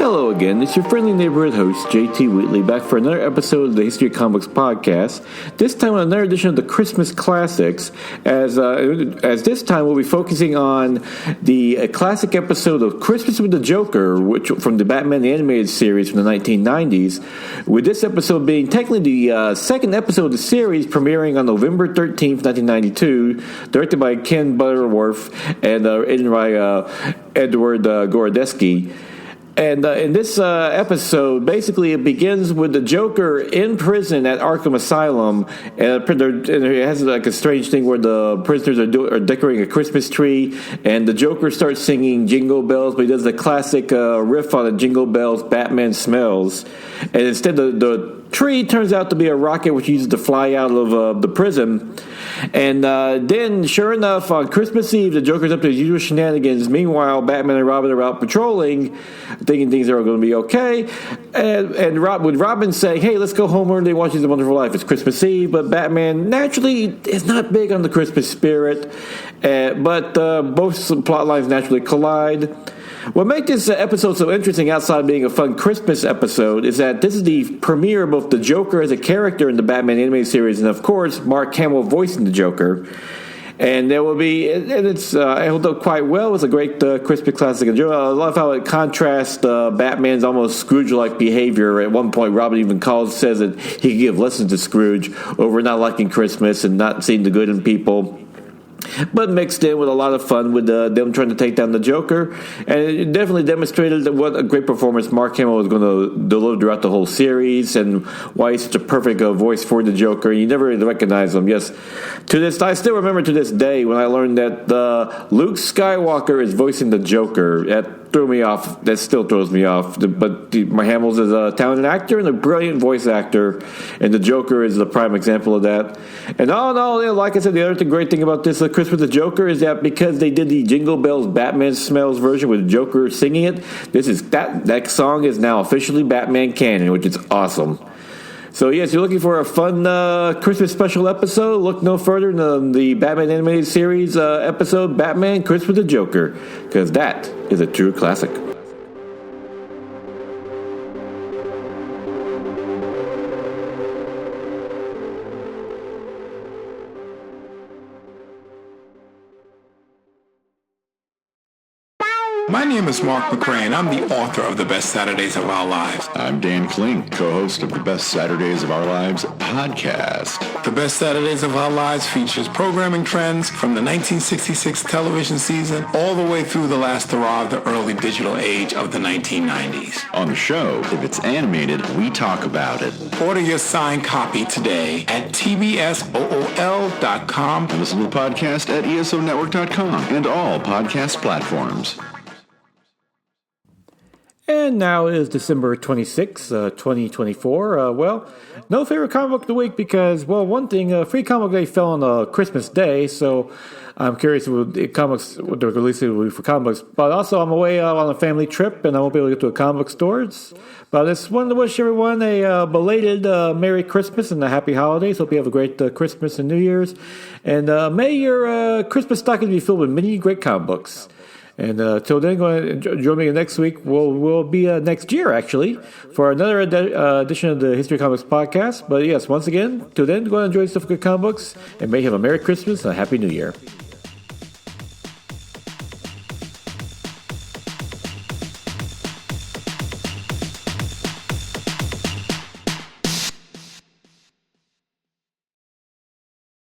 Hello again, it's your friendly neighborhood host, JT Wheatley, back for another episode of the History of Comics podcast, this time on another edition of the Christmas Classics, as this time we'll be focusing on the classic episode of Christmas with the Joker, which from the Batman the Animated Series from the 1990s, with this episode being technically the second episode of the series, premiering on November 13th, 1992, directed by Ken Butterworth and written by Edward Gorodetsky. And in this episode, basically, it begins with the Joker in prison at Arkham Asylum, and it has like a strange thing where the prisoners are decorating a Christmas tree, and the Joker starts singing Jingle Bells, but he does the classic riff on the Jingle Bells, Batman Smells, and instead the tree turns out to be a rocket which he uses to fly out of the prison. And then, sure enough, on Christmas Eve, the Joker's up to his usual shenanigans. Meanwhile, Batman and Robin are out patrolling, thinking things are going to be okay. And with Robin saying, hey, let's go home early and watch It's a Wonderful Life. It's Christmas Eve, but Batman naturally is not big on the Christmas spirit. But both plot lines naturally collide. What makes this episode so interesting, outside of being a fun Christmas episode, is that this is the premiere of both the Joker as a character in the Batman animated series, and of course, Mark Hamill voicing the Joker. And there will be, and it's held up quite well. It's a great Christmas classic. I love how it contrasts Batman's almost Scrooge-like behavior. At one point, Robin even says that he can give lessons to Scrooge over not liking Christmas and not seeing the good in people. But mixed in with a lot of fun with them trying to take down the Joker. And it definitely demonstrated that what a great performance Mark Hamill was going to deliver throughout the whole series, and why he's such a perfect voice for the Joker. And you never really recognize him. Yes, I still remember to this day when I learned that Luke Skywalker is voicing the Joker. That threw me off. That still throws me off. But Hamill is a talented actor and a brilliant voice actor, and the Joker is the prime example of that. And like I said, the other great thing about this Christmas with the Joker is that because they did the Jingle Bells Batman Smells version with the Joker singing it, that song is now officially Batman canon, which is awesome. So yes, you're looking for a fun Christmas special episode, look no further than the Batman Animated Series episode, Batman Christmas with the Joker, because that is a true classic. My name is Mark McCrae, and I'm the author of The Best Saturdays of Our Lives. I'm Dan Klink, co-host of the Best Saturdays of Our Lives podcast. The Best Saturdays of Our Lives features programming trends from the 1966 television season all the way through the last hurrah of the early digital age of the 1990s. On the show, if it's animated, we talk about it. Order your signed copy today at tbsool.com. And listen to the podcast at esonetwork.com and all podcast platforms. And now is December 26, 2024. No favorite comic book of the week because, one thing, Free Comic Day fell on a Christmas day, so I'm curious what the release will be for comic books. But also, I'm away on a family trip, and I won't be able to get to a comic book stores. But I just wanted to wish everyone a belated Merry Christmas and a Happy Holidays. Hope you have a great Christmas and New Year's. And may your Christmas stocking be filled with many great comic books. And till then, go to join me next week. We'll be next year, actually, for another edition of the History of Comics podcast. But yes, once again, till then, go and enjoy stuff with good comic books, and may you have a Merry Christmas and a Happy New Year.